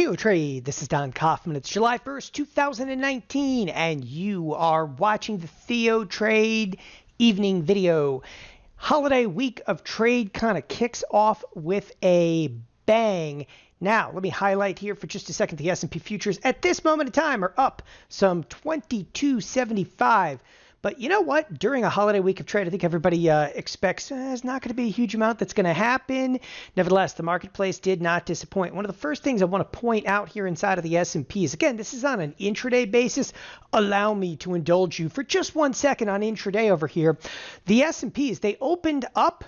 TheoTrade, this is Don Kaufman. It's July 1st, 2019, and you are watching the TheoTrade evening video. Holiday week of trade kind of kicks off with a bang. Now, let me highlight here for just a second the S&P futures at this moment in time are up some 22.75. But you know what? During a holiday week of trade, I think everybody expects there's not going to be a huge amount that's going to happen. Nevertheless, the marketplace did not disappoint. One of the first things I want to point out here inside of the S&P is, again, this is on an intraday basis. Allow me to indulge you for just 1 second on intraday over here. The S&Ps, they opened up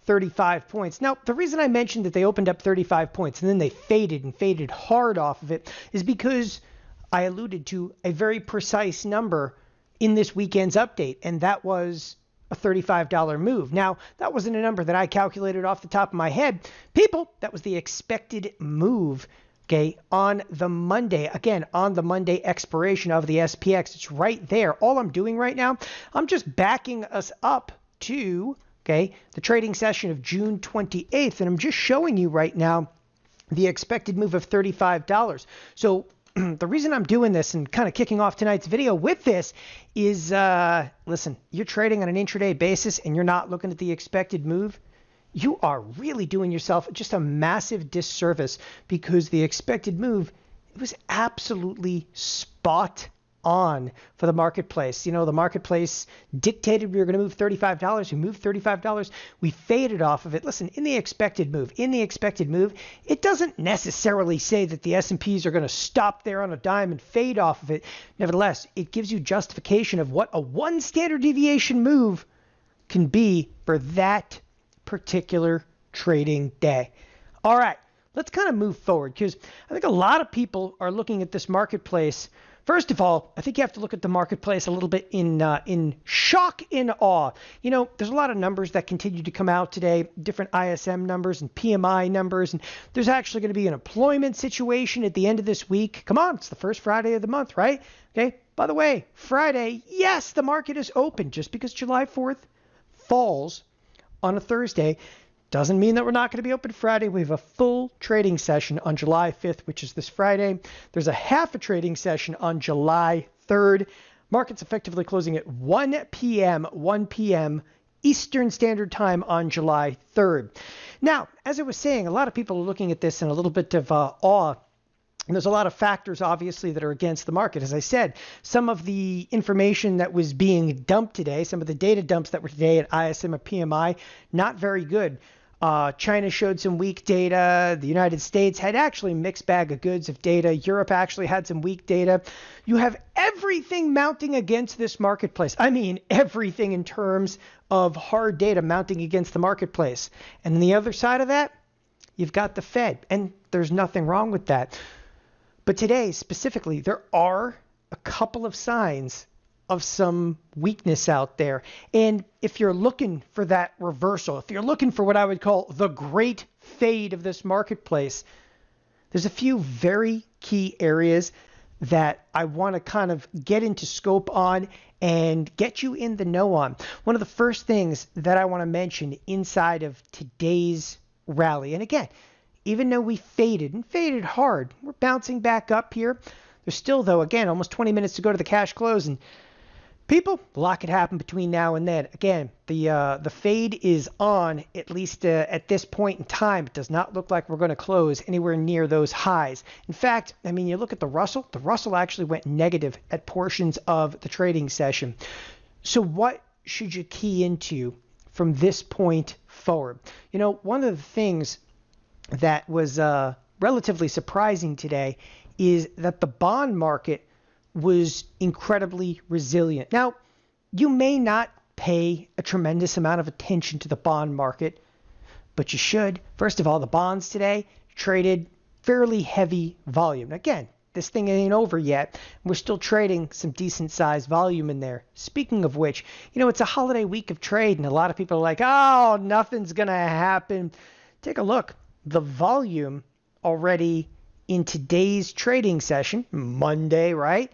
35 points. Now, the reason I mentioned that they opened up 35 points and then they faded hard off of it is because I alluded to a very precise number in this weekend's update, and that was a $35 move. Now, that wasn't a number that I calculated off the top of my head. People, that was the expected move, okay, on the Monday. Again, on the Monday expiration of the SPX. It's right there. All I'm doing right now, I'm just backing us up to, okay, the trading session of June 28th, and I'm just showing you right now the expected move of $35. So the reason I'm doing this and kind of kicking off tonight's video with this is, listen, you're trading on an intraday basis and you're not looking at the expected move. You are really doing yourself just a massive disservice because the expected move, it was absolutely spot on for the marketplace. You know, the marketplace dictated we were going to move $35. We moved $35. We faded off of it. Listen, in the expected move, it doesn't necessarily say that the S&Ps are going to stop there on a dime and fade off of it. Nevertheless, it gives you justification of what a one standard deviation move can be for that particular trading day. All right, let's kind of move forward because I think a lot of people are looking at this marketplace. First of all, I think you have to look at the marketplace a little bit in shock and awe. You know, there's a lot of numbers that continue to come out today, different ISM numbers and PMI numbers, and there's actually going to be an employment situation at the end of this week. Come on, it's the first Friday of the month, right? Okay, by the way, Friday, yes, the market is open. Just because July 4th falls on a Thursday doesn't mean that we're not going to be open Friday. We have a full trading session on July 5th, which is this Friday. There's a half a trading session on July 3rd. Market's effectively closing at 1 p.m. Eastern Standard Time on July 3rd. Now, as I was saying, a lot of people are looking at this in a little bit of awe. And there's a lot of factors, obviously, that are against the market. As I said, some of the information that was being dumped today, some of the data dumps that were today at ISM and PMI, not very good. China showed some weak data. The United States had actually a mixed bag of goods of data. Europe actually had some weak data. You have everything mounting against this marketplace. I mean, everything in terms of hard data mounting against the marketplace. And on the other side of that, you've got the Fed. And there's nothing wrong with that. But today, specifically, there are a couple of signs of some weakness out there. And if you're looking for that reversal, if you're looking for what I would call the great fade of this marketplace, there's a few very key areas that I want to kind of get into scope on and get you in the know on. One of the first things that I want to mention inside of today's rally, and again, even though we faded hard, we're bouncing back up here. There's still, though, again, almost 20 minutes to go to the cash close. And people, a lot could happen between now and then. Again, the fade is on, at least at this point in time. It does not look like we're going to close anywhere near those highs. In fact, I mean, you look at the Russell. The Russell actually went negative at portions of the trading session. So what should you key into from this point forward? You know, one of the things that was relatively surprising today is that the bond market was incredibly resilient. Now, you may not pay a tremendous amount of attention to the bond market, but you should. First of all, the bonds today traded fairly heavy volume. Again, this thing ain't over yet. We're still trading some decent sized volume in there. Speaking of which, you know, it's a holiday week of trade, and a lot of people are like, oh, nothing's going to happen. Take a look. The volume already in today's trading session, Monday, right,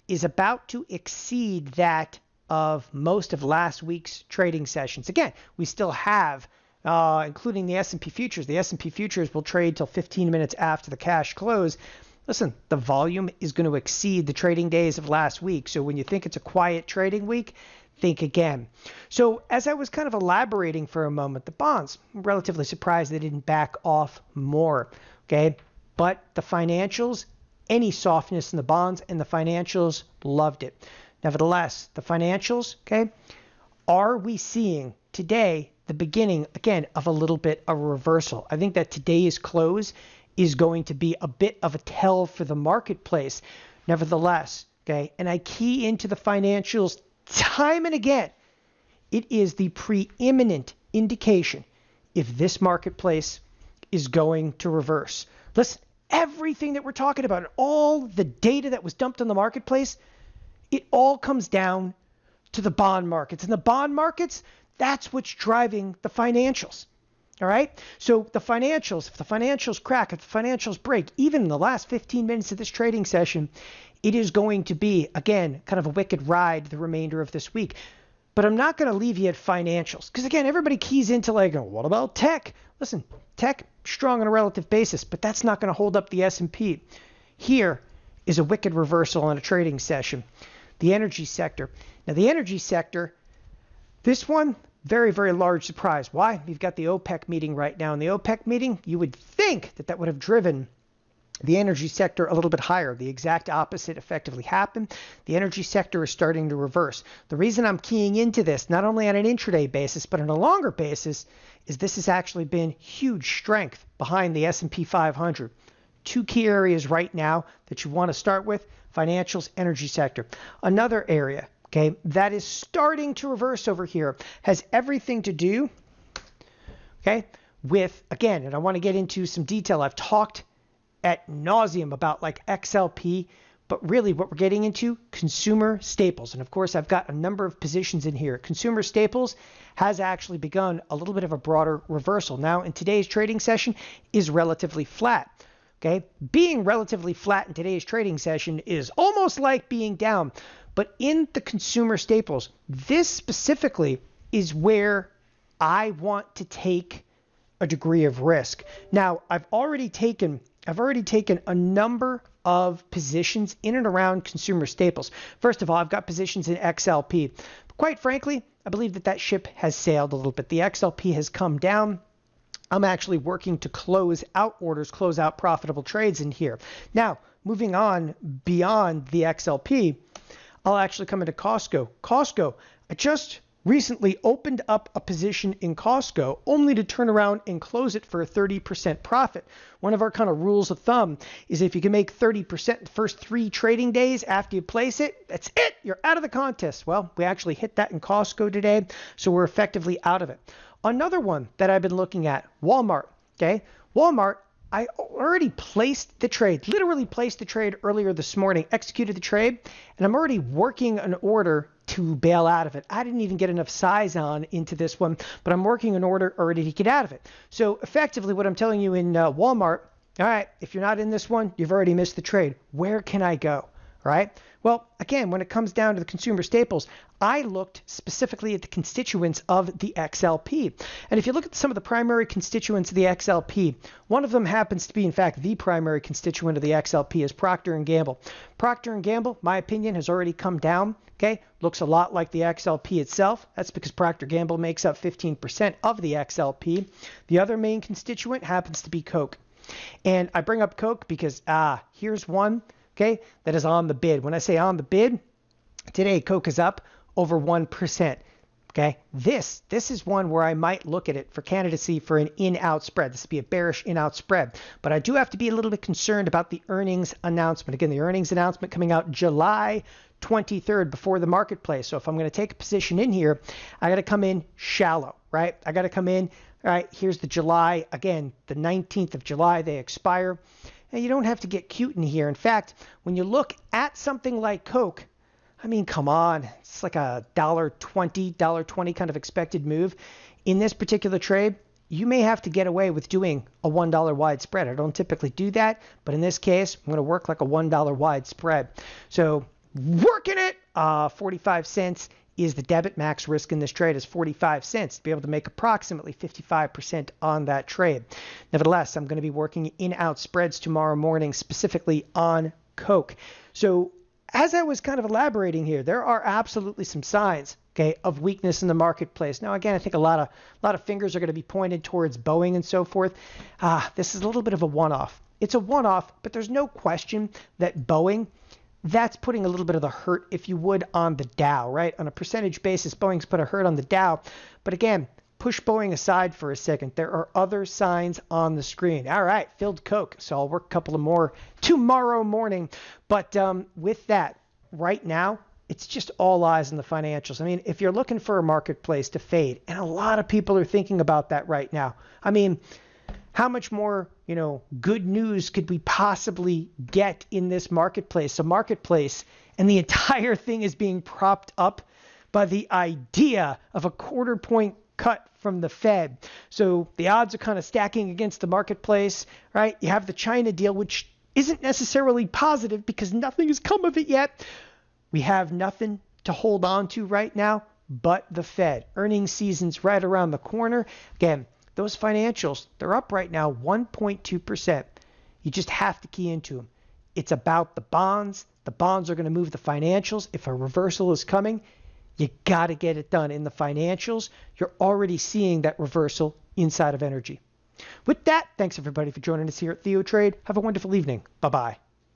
is about to exceed that of most of last week's trading sessions. Again, we still have including the S&P futures. The S&P futures will trade till 15 minutes after the cash close. Listen, the volume is going to exceed the trading days of last week. So when you think it's a quiet trading week, think again. So as I was kind of elaborating for a moment, the bonds, I'm relatively surprised they didn't back off more. Okay, but the financials, any softness in the bonds and the financials loved it. Nevertheless, the financials, okay, are we seeing today the beginning, again, of a little bit of a reversal? I think that today's close is going to be a bit of a tell for the marketplace. Nevertheless, okay, and I key into the financials time and again, it is the preeminent indication if this marketplace is going to reverse. Listen, everything that we're talking about, all the data that was dumped on the marketplace, it all comes down to the bond markets. And the bond markets, that's what's driving the financials. All right. So the financials, if the financials crack, if the financials break, even in the last 15 minutes of this trading session, it is going to be, again, kind of a wicked ride the remainder of this week. But I'm not going to leave you at financials because, again, everybody keys into like, what about tech? Listen, tech, strong on a relative basis, but that's not going to hold up the S&P. Here is a wicked reversal on a trading session. The energy sector. Now, the energy sector, this one, very, very large surprise. Why? We've got the OPEC meeting right now. In the OPEC meeting, you would think that that would have driven the energy sector a little bit higher. The exact opposite effectively happened. The energy sector is starting to reverse. The reason I'm keying into this, not only on an intraday basis, but on a longer basis, is this has actually been huge strength behind the S&P 500. Two key areas right now that you want to start with, financials, energy sector. Another area, okay, that is starting to reverse over here has everything to do, okay, with, again, and I want to get into some detail. I've talked at nauseum about like XLP, but really what we're getting into, consumer staples. And of course, I've got a number of positions in here. Consumer staples has actually begun a little bit of a broader reversal. Now, in today's trading session is relatively flat. Okay, being relatively flat in today's trading session is almost like being down. But in the consumer staples, this specifically is where I want to take a degree of risk. Now, I've already taken a number of positions in and around consumer staples. First of all, I've got positions in XLP. But quite frankly, I believe that that ship has sailed a little bit. The XLP has come down. I'm actually working to close out orders, close out profitable trades in here. Now, moving on beyond the XLP, I'll actually come into Costco. Costco, I just recently opened up a position in Costco only to turn around and close it for a 30% profit. One of our kind of rules of thumb is if you can make 30% the first 3 trading days after you place it, that's it. You're out of the contest. Well, we actually hit that in Costco today, so we're effectively out of it. Another one that I've been looking at, Walmart. Okay, Walmart, I already placed the trade, literally placed the trade earlier this morning, executed the trade, and I'm already working an order to bail out of it. I didn't even get enough size on into this one, but I'm working an order already to get out of it. So effectively what I'm telling you in Walmart, all right, if you're not in this one, you've already missed the trade. Where can I go? All right. Well, again, when it comes down to the consumer staples, I looked specifically at the constituents of the XLP. And if you look at some of the primary constituents of the XLP, one of them happens to be, in fact, the primary constituent of the XLP is Procter & Gamble. Procter & Gamble, my opinion, has already come down. Okay, looks a lot like the XLP itself. That's because Procter & Gamble makes up 15% of the XLP. The other main constituent happens to be Coke. And I bring up Coke because, here's one, okay, that is on the bid. When I say on the bid, today Coke is up over 1%. Okay, this is one where I might look at it for candidacy for an in-out spread. This would be a bearish in-out spread. But I do have to be a little bit concerned about the earnings announcement. Again, the earnings announcement coming out July 23rd before the marketplace. So if I'm going to take a position in here, I got to come in shallow, right? I got to come in, all right, here's the July, again, the 19th of July, they expire. And you don't have to get cute in here. In fact, when you look at something like Coke, I mean, come on, it's like a $1.20 kind of expected move. In this particular trade, you may have to get away with doing a $1 wide spread. I don't typically do that, but in this case, I'm going to work like a $1 wide spread. So working it, 45 cents is the debit max risk in this trade is 45 cents to be able to make approximately 55% on that trade. Nevertheless, I'm going to be working in-out spreads tomorrow morning, specifically on Coke. So as I was kind of elaborating here, there are absolutely some signs, okay, of weakness in the marketplace. Now, again, I think a lot of fingers are going to be pointed towards Boeing and so forth. This is a little bit of a one-off. It's a one-off, but there's no question that Boeing, that's putting a little bit of the hurt, if you would, on the Dow, right? On a percentage basis, Boeing's put a hurt on the Dow. But again, push Boeing aside for a second. There are other signs on the screen. All right, filled Coke. So I'll work a couple of more tomorrow morning. But with that, right now, it's just all eyes on the financials. I mean, if you're looking for a marketplace to fade, and a lot of people are thinking about that right now. I mean, how much more, good news could we possibly get in this marketplace? A marketplace, and the entire thing is being propped up by the idea of a quarter point cut from the Fed. So the odds are kind of stacking against the marketplace, right? You have the China deal, which isn't necessarily positive because nothing has come of it yet. We have nothing to hold on to right now but the Fed. Earnings season's right around the corner. Again, those financials, they're up right now 1.2%. You just have to key into them. It's about the bonds. The bonds are going to move the financials. If a reversal is coming, you got to get it done in the financials. You're already seeing that reversal inside of energy. With that, thanks everybody for joining us here at TheoTrade. Have a wonderful evening. Bye-bye.